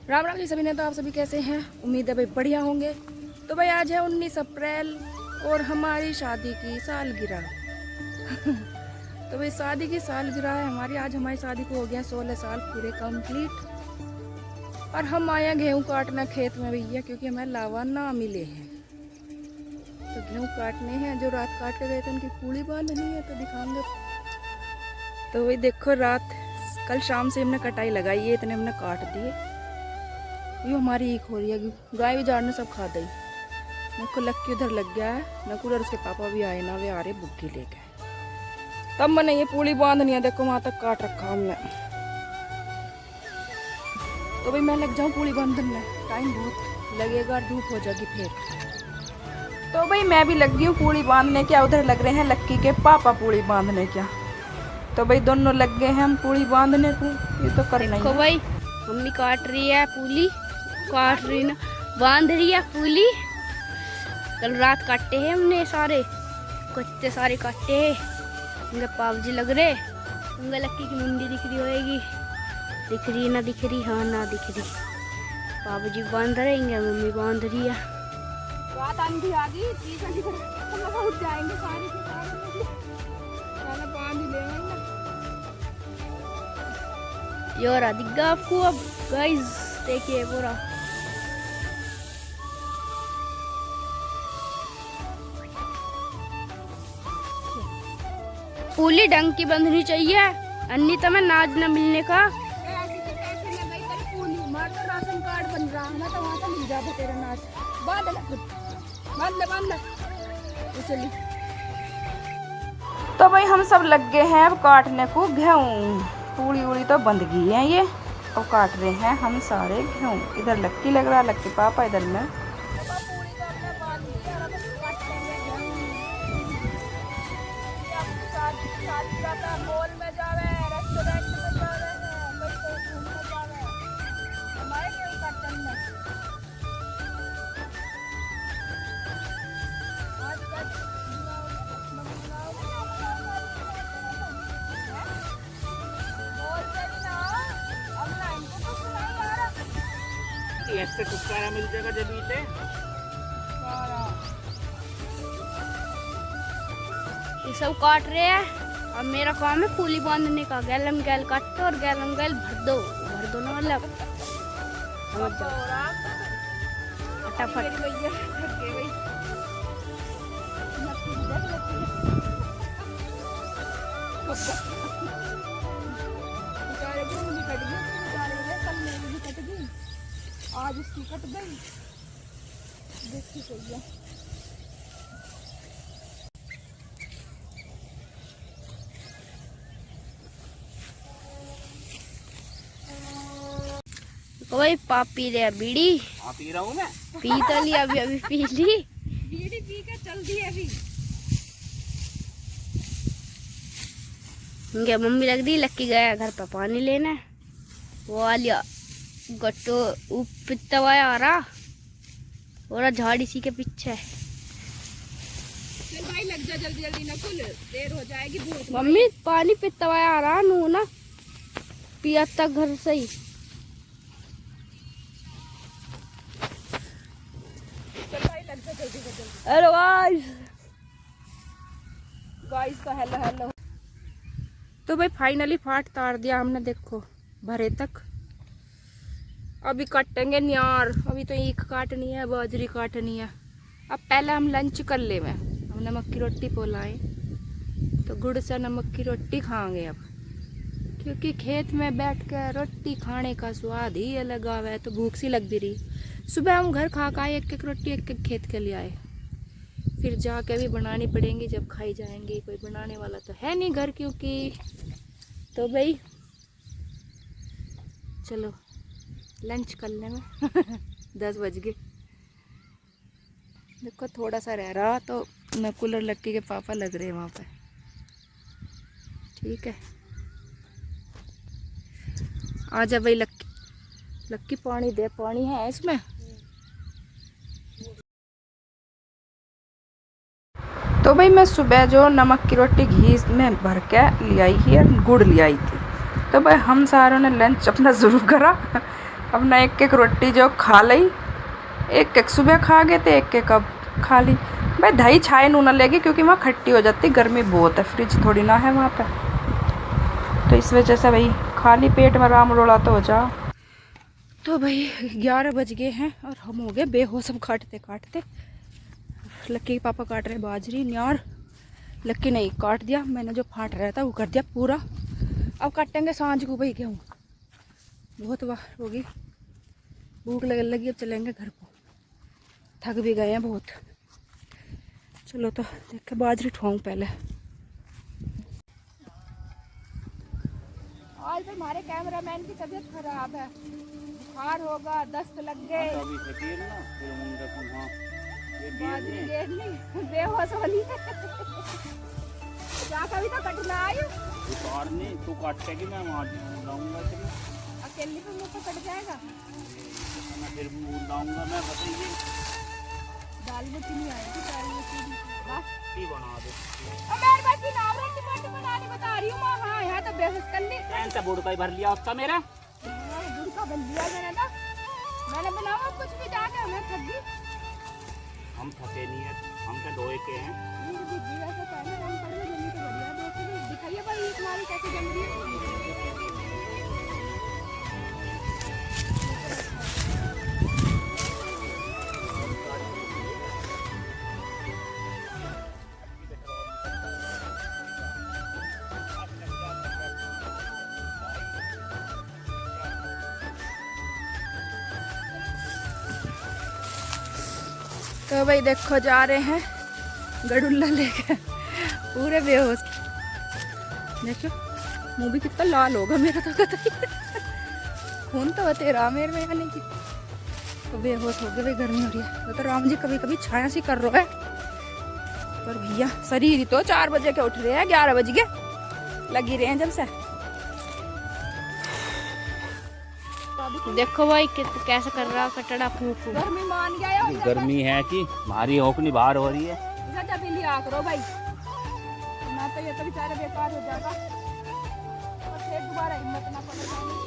राम राम जी सभी ने। तो आप सभी कैसे हैं? उम्मीद है भाई बढ़िया होंगे। तो भाई आज है 19 अप्रैल और हमारी शादी की सालगिरह। तो भाई शादी की सालगिरह है हमारी। आज हमारी शादी को हो गया 16 साल पूरे कंप्लीट। और हम आए गेहूँ काटना खेत में भैया, क्योंकि हमें लावा ना मिले हैं। तो गेहूँ काटने हैं, जो रात काट के गए थे उनकी पूड़ी बांधनी है, तो दिखाऊंगे। तो भाई देखो, रात कल शाम से हमने कटाई लगाई है, इतने हमने काट दिए। ये हमारी ईख हो रही है, गाय भी झाड़ ने सब खा दी। मेरे को लक्की उधर लग गया है। नकुल और उसके पापा भी आए ना, वे आ रहे बुग्गी लेके। तब मैंने ये पूड़ी बांधनी है, देखो वहां तक काट रखा हमने। तो भाई मैं लग जाऊं पूड़ी बांधने में, टाइम बहुत लगेगा, धूप हो जाएगी फिर। तो भाई मैं भी लग गई हूँ पूड़ी बांधने। क्या उधर लग रहे हैं लक्की के पापा पूड़ी बांधने। क्या तो भाई दोनों लग गए हैं हम पूड़ी बांधने को। ये तो करना ही है भाई। मम्मी काट रही है पूली, काट रही ना, बांध रही है पूली। कल रात काटे हैं हमने सारे, कच्चे सारे काटे हैं। उनके पावजी लग रहे, उनके लक्की की मुंडी दिख रही होएगी। दिख रही ना दिख रही? हाँ ना दिख रही। पावजी बांध रहेंगे, मम्मी बांध रही है। रात आंधी आ गई, उठ जाएंगे सारे के सारे, बांध ही लेंगे। ये रहा दिखा आपको अब गाइस, देखिए पूरा। पूली ढंग की बंधनी चाहिए, अन्नी तो मैं नाज न मिलने का। राशन कार्ड बन रहा है ना, तो वहाँ से मिल जाता तेरा नाज। बांध ले। चलिए। तो भाई हम सब लग गए हैं अब काटने को गेहूँ। पूड़ी उड़ी तो बंध गई है ये, अब काट रहे हैं हम सारे गेहूँ। इधर लक्की लग रहा है, लक्की पापा इधर में। मॉल में जावे, रेस्टोरेंट में जावे, घूमने जावे, हमारे गेहूँ काटने में। से छुटकारा मिल जाएगा जब इसे। ये सब काट रहे हैं। अब मेरा काम है पूली बांधने का। गैलम गैल काटो और गैलम गैल भर दो ना, मतलब फटाफट। आज इसकी कट गई, देखी सही है। भाई पापी रे बीड़ी। पी रहा हूँ मैं, पी तो ली अभी पी ली। बीड़ी पी के चल दी अभी। इनके मम्मी लग दी, लक्की गया घर पर पानी लेना। वो आ लिया गट्टो पित्तवाया आ रहा, और झाड़ी सी के पीछे। चल भाई लग जा जल्दी जल्दी, नकुल देर हो जाएगी बहुत। मम्मी पानी पित्तवाया आ रहा नू ना, पिया तक घर से ही। चल भाई लग जा जल्दी जल्दी। अरे गाइस का हेलो। तो भाई फाइनली फाट तार दिया हमने, देखो भरे तक। अभी काटेंगे न्यार। अभी तो ईख काटनी है, बाजरी काटनी है। अब पहले हम लंच कर ले में, हम नमक की रोटी पोलाएं, तो गुड़ से नमक की रोटी खाएंगे अब। क्योंकि खेत में बैठ कर रोटी खाने का स्वाद ही अलग आवे। तो भूख सी लग भी रही। सुबह हम घर खा खाए एक एक रोटी, एक एक खेत के लिए आए, फिर जाके भी बनानी पड़ेंगी जब खाई जाएंगी। कोई बनाने वाला तो है नहीं घर, क्योंकि। तो भाई चलो लंच करने में 10 बज गए। देखो थोड़ा सा रह रहा, तो नकुल और लक्की के पापा लग रहे हैं वहाँ पे। ठीक है, आजा भाई लक्की पानी दे। पानी है इसमें। तो भाई मैं सुबह जो नमक की रोटी घी में भर के ले आई ही और गुड़ ले आई थी। तो भाई हम सारों ने लंच अपना ज़रूर करा। अब ना एक एक रोटी जो खा ली, एक एक सुबह खा गए थे, एक एक अब खा ली। भाई दही छाए नूना लेगी क्योंकि वहाँ खट्टी हो जाती, गर्मी बहुत है, फ्रिज थोड़ी ना है वहाँ पे, तो इस वजह से भाई खाली पेट में राम रोला तो हो जाओ। तो भाई 11 बज गए हैं और हम हो गए बेहोश सब काटते काटते। लक्की के पापा काट रहे बाजरी न्यार, लक्की नहीं काट दिया, मैंने जो फाट रहा था वो कर दिया पूरा। अब काटेंगे सांझ को भाई, गेहूँ बहुत वार होगी, भूख लगने लगी, अब चलेंगे घर को, थक भी गए हैं बहुत। चलो तो देखे बाजरी ठोंग पहले। आज हमारे कैमरामैन की तबीयत खराब है, बुखार होगा, दस्त लग गए, बाजरी घेरनी बेहोश वाली जा कभी तो कटना आयु तू काटेगी, मैं वहाँ लाऊंगा, अकेले पे मुँह तो कट जाएगा, मैं फिर लाऊंगा, मैं बताइए दाल बची नहीं आएगी, दाल बची बस ही बना दो। मेरे बच्ची नाम रोटी मोटी बनानी बता रही हूँ माँ। हाँ यहाँ तो बेहोश कर ली, कौन सा बुड़का ही भर लिया उसका मेरा, बुड़का बन लिया मैंने तो, मैंने बनाया कुछ भी जाके, हमें थक गई। हम थके नहीं है, हम तो धोए के हैं। दिखाइए भाई तुम्हारी कैसे जम रही है। तो भाई देखो जा रहे हैं गडुल्ला लेके, पूरे बेहोश। देखो मुंह भी कितना लाल होगा मेरा तो कतई खून तो है तेरा मेरे में आने की। तो बेहोश हो गए भाई, गर्मी हो रही है। तो राम जी कभी कभी छाया सी कर रहा है, पर भैया शरीर ही तो 4 बजे के उठ रहे हैं, 11 बज गए लगी रहे हैं जब से। देखो भाई कैसे कर रहा कटड़ा फूंक। गर्मी मान गया है, गर्मी है कि भारी होकनी बाहर हो रही है, ज्यादा भी लिया करो भाई, ना तो ये तो बेचारा बेकार हो जाएगा और फिर दोबारा हिम्मत ना पड़ेगा।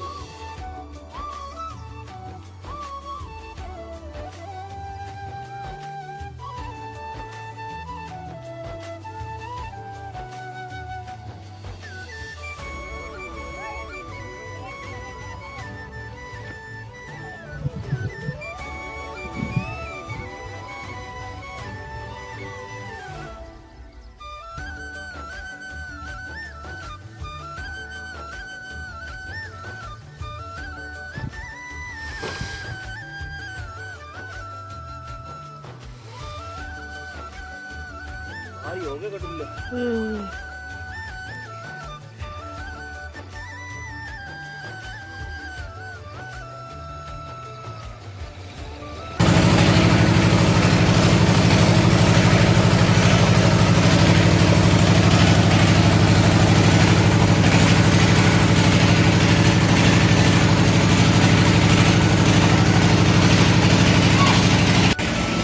भारी हो गए कटुल्ले।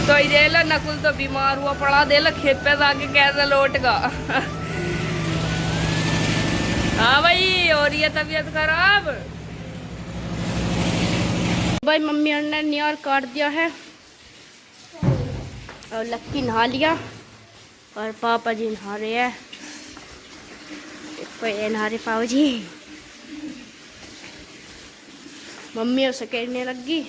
तो ये ला नकुल तो बीमार हुआ पड़ा, दे ला खेत पे जाके कैसे लौट गा। हाँ भाई हो रही है तबीयत खराब। भाई मम्मी ने नियर काट दिया है और लक्की नहा लिया और पापा जी नहा रहे हैं। देखो ये नहा रहे पापा जी, मम्मी उसे कहने लगी।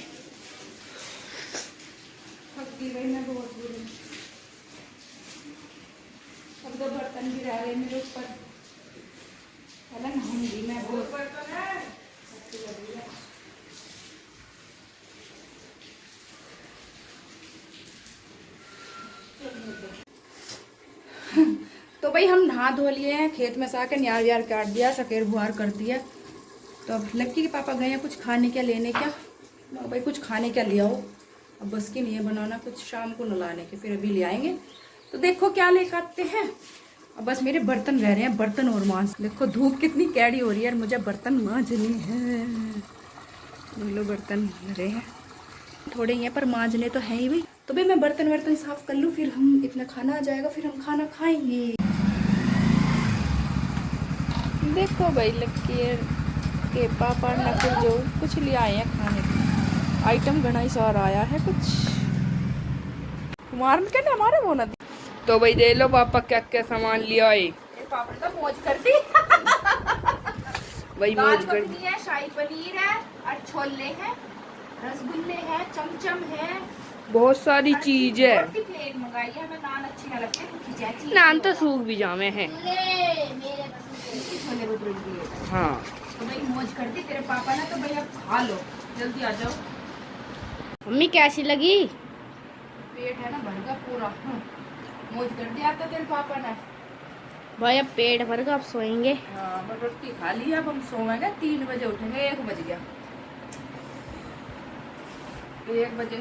अब तो बर्तन भी रह गए मेरे ऊपर, नहाऊंगी मैं बहुत। तो भाई हम नहा धो लिए हैं, खेत में से आके न्यार व्यार काट दिया, सकेर बुहार कर दिया। तो अब लक्की के पापा गए हैं कुछ खाने क्या लेने, क्या भाई कुछ खाने क्या ले आओ, अब बस की नहीं है बनाना, कुछ शाम को नलाने के, फिर अभी ले आएंगे। तो देखो क्या लेकर आते हैं। अब बस मेरे बर्तन रह रहे हैं, बर्तन और मांस। देखो धूप कितनी कैडी हो रही है और मुझे बर्तन मांजने हैं। लो बर्तन रहे हैं, थोड़े ही हैं पर मांजने तो हैं ही भाई। तो भाई मैं बर्तन वर्तन साफ कर लूँ, फिर हम इतना खाना आ जाएगा, फिर हम खाना खाएंगे। देखो भाई लक्की के पापा ने फिर जो कुछ ले आए हैं खाने के आइटम घना ही सारा आया है कुछ कुमार में क्या हमारे वो नदी। तो भाई दे लो पापा क्या क्या सामान लिया है। पापा ने तो मौज कर दी वही मौज कर दी है। शाही पनीर है और छोले हैं, रसगुल्ले हैं, चमचम है, बहुत सारी चीज है। प्लेट मंगाई है, हमें नान अच्छी ना लगती, नान तो सूख भी जामे हैं। छोले भटूरे हाँ तो भाई मौज कर दी तेरे पापा ने। तो भाई अब खा लो, जल्दी आ जाओ। मम्मी कैसी लगी? पेट है ना भर का पूरा। मौज कर दिया था तेरे पापा ने। भाई अब पेट भर का अब सोएंगे। हाँ मैं रोटी खा ली, अब हम सोएंगे। 3 बजे उठेंगे, 1 बज गया। 1 बजे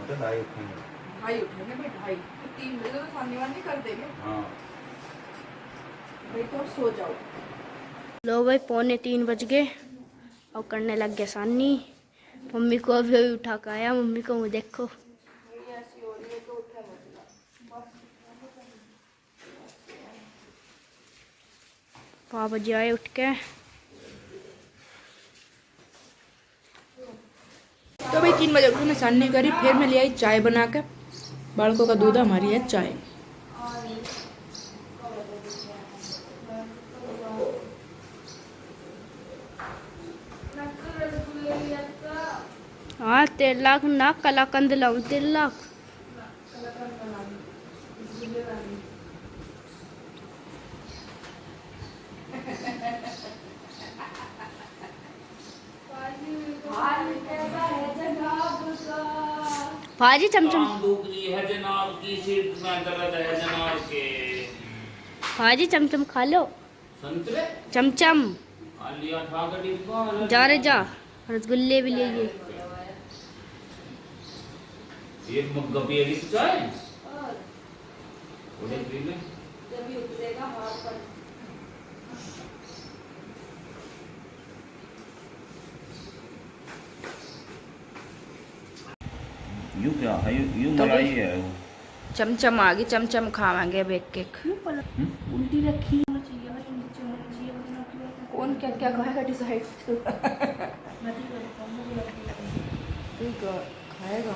2:30 उठेंगे। 2:30 उठेंगे भाई, 2:30 तो 3 बजे तो खाने वाने कर देंगे। हाँ भाई तो अब सो जाओ। लो भाई 2:45 बज गए और करने लग गया सानी। मम्मी को अभी अभी उठा के आया, मम्मी को मुँह देखो। पापा जी आए उठ के। तो भाई 3 बजे उठे, मैं सानी करी, फिर मैं ले आई चाय बना के। बालकों का दूध हमारी है चाय। हाँ 13 लाख ना कलाकंद लाऊं 13 लाख। भाजी चमचम है जनाब की सीट में दर्द है जनाब के। भाजी चमचम खा लो। संतरे चमचम लिया था का डिब्बा। जा रे जा, रसगुल्ले भी ले गए। एक मग्गा पिएगी तो चाय थोड़े पी ले। यूं क्या है, यूं मलाई है वो। चमचम आ गई, चमचम खावांगे अब एक एक। उल्टी रखी कौन क्या क्या खाएगा डिसाइड खाएगा।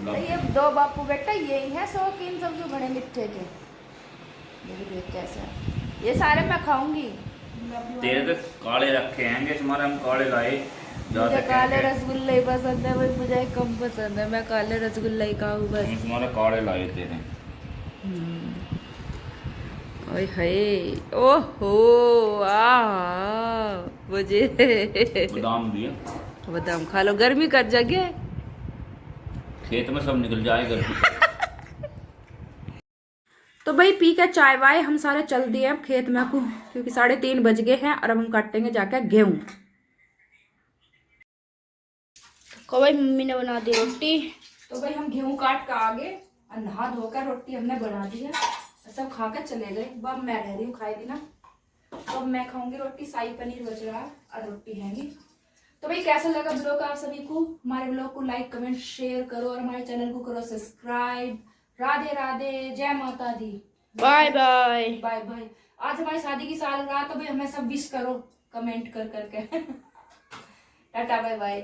हाँ ये 2 बापू बेटा यही है शौकीन सब जो बड़े मिठे के। देख कैसे है। ये सारे मैं खाऊंगी। तेरे तो काले रखे हैं, तुम्हारे हम काले लाए। मुझे काले रसगुल्ले ही पसंद है भाई, मुझे कम पसंद है, मैं काले रसगुल्ले ही खाऊं बस। तुम्हारे काले लाए तेरे। ओए हाय ओहो आ मुझे बादाम भी है। बादाम खा लो, गर्मी कर जगह खेत में सब निकल जाएगा। तो भाई पी के चाय वाय हम सारे चल दिए अब खेत में को, क्योंकि 3:30 बज गए हैं और अब हम काटेंगे जाके गेहूं। को भाई मम्मी ने बना दी रोटी। तो भाई हम गेहूं काट के आ गए और नहा धोकर रोटी हमने बना दी है, सब खा कर चले गए। अब मैं रह रही हूँ खाए बिना, तो अब मैं खाऊंगी रोटी। शाही पनीर बच रहा है और रोटी हैगी। तो भाई कैसा लगा ब्लॉग आप सभी को? हमारे ब्लॉग को लाइक कमेंट शेयर करो और हमारे चैनल को करो सब्सक्राइब। राधे राधे, जय माता दी, बाय बाय बाय बाय। आज हमारी शादी की सालगिरह, तो भाई हमें सब विश करो कमेंट कर करके टाटा बाय बाय।